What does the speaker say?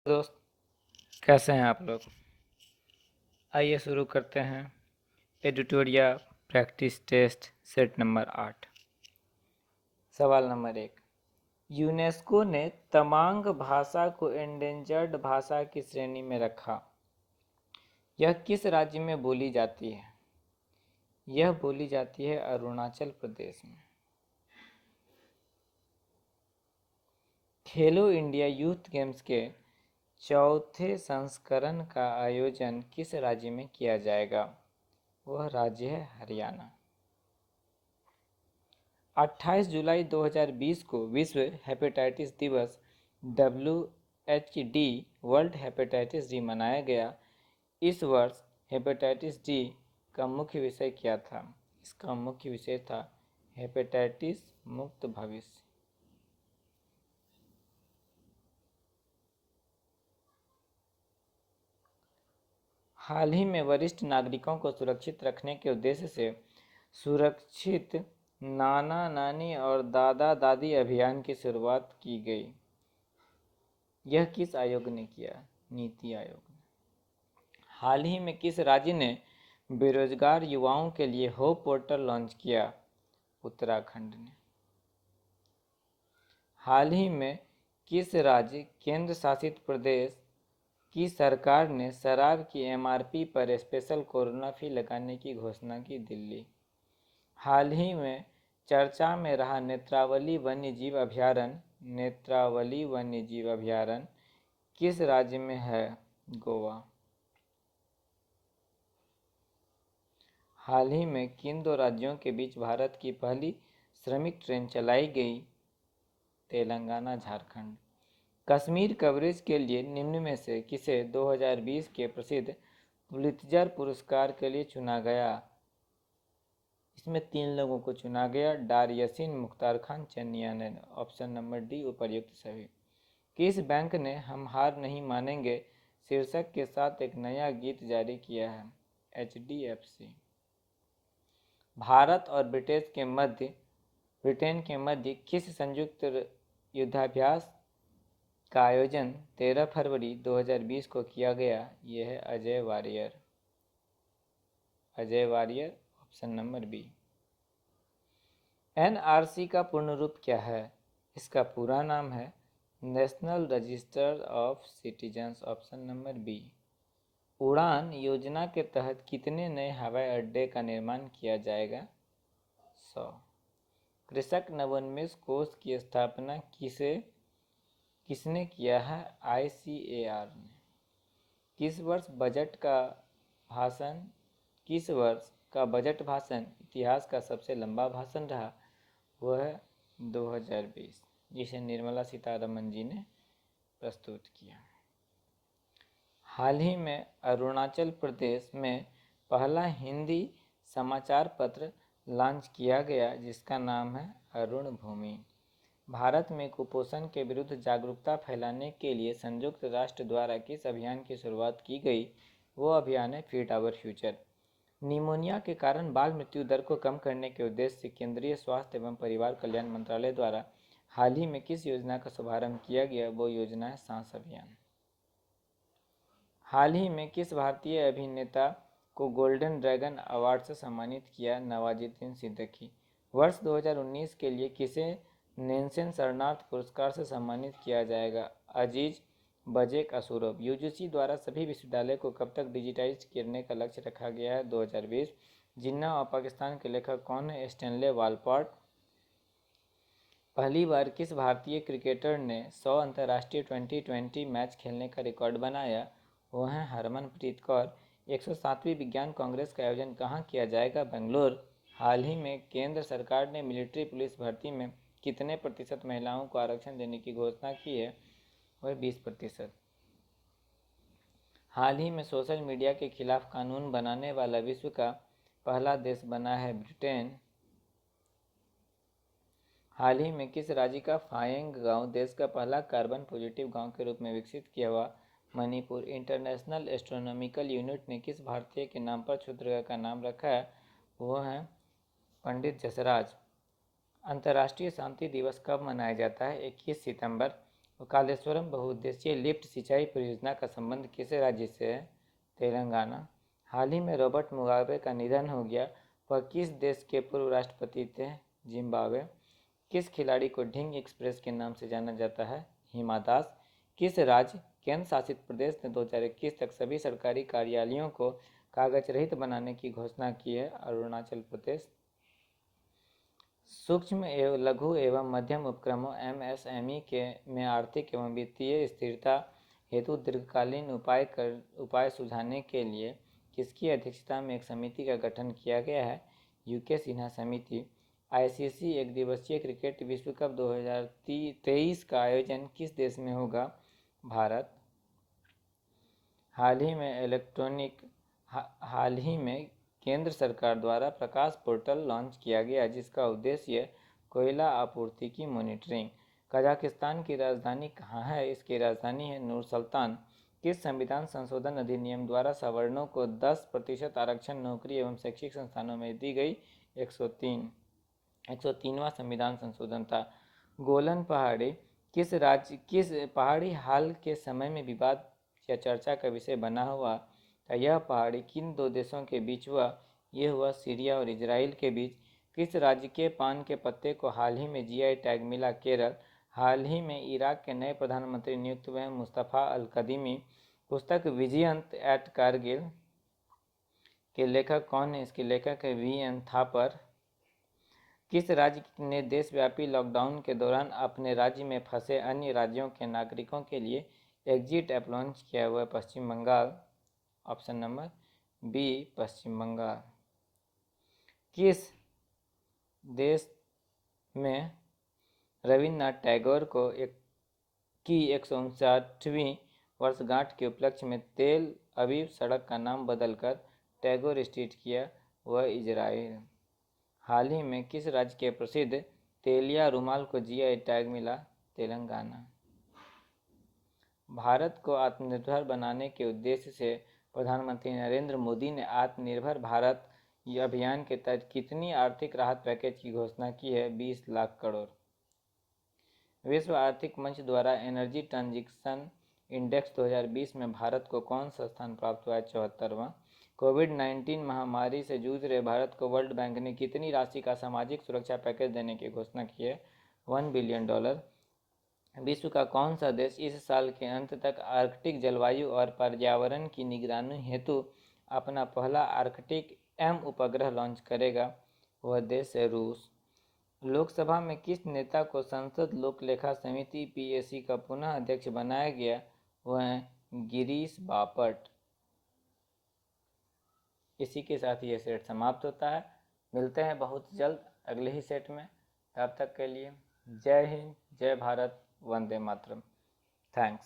दोस्त, कैसे हैं आप लोग। आइए शुरू करते हैं एडिटोरिया प्रैक्टिस टेस्ट सेट नंबर 8। सवाल नंबर 1। यूनेस्को ने तमांग भाषा को एंडेंजर्ड भाषा की श्रेणी में रखा। यह किस राज्य में बोली जाती है? यह बोली जाती है अरुणाचल प्रदेश में। खेलो इंडिया यूथ गेम्स के चौथे संस्करण का आयोजन किस राज्य में किया जाएगा? वह राज्य है हरियाणा। 28 जुलाई 2020 को विश्व हेपेटाइटिस दिवस WHD वर्ल्ड हेपेटाइटिस डी मनाया गया। इस वर्ष हेपेटाइटिस डी का मुख्य विषय क्या था? इसका मुख्य विषय था हेपेटाइटिस मुक्त भविष्य। हाल ही में वरिष्ठ नागरिकों को सुरक्षित रखने के उद्देश्य से सुरक्षित नाना नानी और दादा दादी अभियान की शुरुआत की गई। यह किस आयोग ने किया? नीति आयोग ने। हाल ही में किस राज्य ने बेरोजगार युवाओं के लिए होप पोर्टल लॉन्च किया? उत्तराखंड ने। हाल ही में किस राज्य केंद्र शासित प्रदेश की सरकार ने शराब की MRP पर स्पेशल कोरोना फी लगाने की घोषणा की? दिल्ली। हाल ही में चर्चा में रहा नेत्रावली वन्यजीव अभयारण्य किस राज्य में है? गोवा। हाल ही में किन दो राज्यों के बीच भारत की पहली श्रमिक ट्रेन चलाई गई? तेलंगाना झारखंड। कश्मीर कवरेज के लिए निम्न में से किसे 2020 के प्रसिद्ध पुलित्जर पुरस्कार के लिए चुना गया? इसमें 3 लोगों को चुना गया, डार यासीन, मुख्तार खान, चेन्निया ने। ऑप्शन नंबर डी उपर्युक्त सभी। किस बैंक ने हम हार नहीं मानेंगे शीर्षक के साथ एक नया गीत जारी किया है? HDFC। भारत और ब्रिटेन के मध्य किस संयुक्त युद्धाभ्यास का आयोजन 13 फरवरी 2020 को किया गया? यह है Ajay Warrier. Option number B. NRC का पूर्ण रूप क्या है? इसका पूरा नाम है national register of citizens. Option number B. उड़ान योजना के तहत कितने नए हवाई अड्डे का निर्माण किया जाएगा? 100। कृषक नवोन्मेष कोष की स्थापना किसने किया है? ICAR ने। किस वर्ष का बजट भाषण इतिहास का सबसे लंबा भाषण रहा? वह है 2020, जिसे निर्मला सीतारमण जी ने प्रस्तुत किया। हाल ही में अरुणाचल प्रदेश में पहला हिंदी समाचार पत्र लॉन्च किया गया, जिसका नाम है अरुण भूमि। भारत में कुपोषण के विरुद्ध जागरूकता फैलाने के लिए संयुक्त राष्ट्र द्वारा किस अभियान की शुरुआत की गई? वो अभियान है फीड आवर फ्यूचर। निमोनिया के कारण बाल मृत्यु दर को कम करने के उद्देश्य से केंद्रीय स्वास्थ्य एवं परिवार कल्याण मंत्रालय द्वारा हाल ही में किस योजना का शुभारंभ किया गया? वो योजना है सांस अभियान। हाल ही में किस भारतीय अभिनेता को गोल्डन ड्रैगन अवार्ड से सम्मानित किया? नवाजुद्दीन सिद्दीकी। वर्ष 2019 के लिए किसे नेल्सन शरणार्थ पुरस्कार से सम्मानित किया जाएगा? अजीज बजेक असुरोव। UGC द्वारा सभी विश्वविद्यालय को कब तक डिजिटाइज करने का लक्ष्य रखा गया है? 2020। जिन्ना और पाकिस्तान के लेखक कौन है? स्टैनले वालपॉट। पहली बार किस भारतीय क्रिकेटर ने 100 अंतर्राष्ट्रीय T20 मैच खेलने का रिकॉर्ड बनाया? वो हैं हरमनप्रीत कौर। 107वीं विज्ञान कांग्रेस का आयोजन कहाँ किया जाएगा? बेंगलुरु। हाल ही में केंद्र सरकार ने मिलिट्री पुलिस भर्ती में कितने प्रतिशत महिलाओं को आरक्षण देने की घोषणा की है? वह 20%। हाल ही में सोशल मीडिया के खिलाफ कानून बनाने वाला विश्व का पहला देश बना है ब्रिटेन। हाल ही में किस राज्य का फायेंग गांव देश का पहला कार्बन पॉजिटिव गांव के रूप में विकसित किया हुआ? मणिपुर। इंटरनेशनल एस्ट्रोनॉमिकल यूनिट ने किस भारतीय के नाम पर क्षुद्रग्रह का नाम रखा है? वो है पंडित जसराज। अंतर्राष्ट्रीय शांति दिवस कब मनाया जाता है? 21 सितंबर। कालेश्वरम बहुउद्देशीय लिफ्ट सिंचाई परियोजना का संबंध किस राज्य से है? तेलंगाना। हाल ही में रॉबर्ट मुगाबे का निधन हो गया, वह किस देश के पूर्व राष्ट्रपति थे? जिम्बाब्वे। किस खिलाड़ी को ढिंग एक्सप्रेस के नाम से जाना जाता है? हिमा दास। किस राज्य केंद्र शासित प्रदेश ने 2021 तक सभी सरकारी कार्यालयों को कागज रहित बनाने की घोषणा की है? अरुणाचल प्रदेश। सूक्ष्म एवं लघु एवं मध्यम उपक्रमों MSME में आर्थिक एवं वित्तीय स्थिरता हेतु दीर्घकालीन उपाय सुझाने के लिए किसकी अध्यक्षता में एक समिति का गठन किया गया है? यूके सिन्हा समिति। ICC एक दिवसीय क्रिकेट विश्व कप 2023 का आयोजन किस देश में होगा? भारत। हाल ही में केंद्र सरकार द्वारा प्रकाश पोर्टल लॉन्च किया गया, जिसका उद्देश्य कोयला आपूर्ति की मॉनिटरिंग। कजाकिस्तान की राजधानी कहाँ है? इसकी राजधानी है नूर सुल्तान। किस संविधान संशोधन अधिनियम द्वारा सवर्णों को 10% आरक्षण नौकरी एवं शैक्षिक संस्थानों में दी गई? 103वां संविधान संशोधन था। गोलन पहाड़ी किस पहाड़ी हाल के समय में विवाद या चर्चा का विषय बना हुआ? यह पहाड़ी किन दो देशों के बीच हुआ? ये हुआ सीरिया और इजराइल के बीच। किस राज्य के पान के पत्ते को हाल ही में GI टैग मिला? केरल। हाल ही में इराक के नए प्रधानमंत्री नियुक्त हुए मुस्तफ़ा अल कदीमी। पुस्तक विजयंत एट कारगिल के लेखक कौन है? इसके लेखक है VN थापर। किस राज्य ने देशव्यापी लॉकडाउन के दौरान अपने राज्य में फंसे अन्य राज्यों के नागरिकों के लिए एग्जिट ऐप लॉन्च किया हुआ? पश्चिम बंगाल। ऑप्शन नंबर B पश्चिम बंगाल। किस देश में रविन्द्रनाथ टैगोर की 159वीं वर्षगांठ के उपलक्ष्य में तेल अवीव सड़क का नाम बदलकर टैगोर स्ट्रीट किया? वह इजराइल। हाल ही में किस राज्य के प्रसिद्ध तेलिया रुमाल को GI टैग मिला? तेलंगाना। भारत को आत्मनिर्भर बनाने के उद्देश्य से प्रधानमंत्री नरेंद्र मोदी ने आत्मनिर्भर भारत अभियान के तहत कितनी आर्थिक राहत पैकेज की घोषणा की है? 20 लाख करोड़। विश्व आर्थिक मंच द्वारा एनर्जी ट्रांजिशन इंडेक्स 2020 में भारत को कौन सा स्थान प्राप्त हुआ है? 74वां। कोविड-19 महामारी से जूझ रहे भारत को वर्ल्ड बैंक ने कितनी राशि का सामाजिक सुरक्षा पैकेज देने की घोषणा की है? $1 बिलियन। विश्व का कौन सा देश इस साल के अंत तक आर्कटिक जलवायु और पर्यावरण की निगरानी हेतु अपना पहला आर्कटिक M उपग्रह लॉन्च करेगा? वह देश है रूस। लोकसभा में किस नेता को संसद लोक लेखा समिति PAC का पुनः अध्यक्ष बनाया गया? वह गिरीश बापट। इसी के साथ ये सेट समाप्त होता है। मिलते हैं बहुत जल्द अगले ही सेट में। तब तक के लिए जय हिंद, जय भारत, वंदे मातरम। थैंक्स।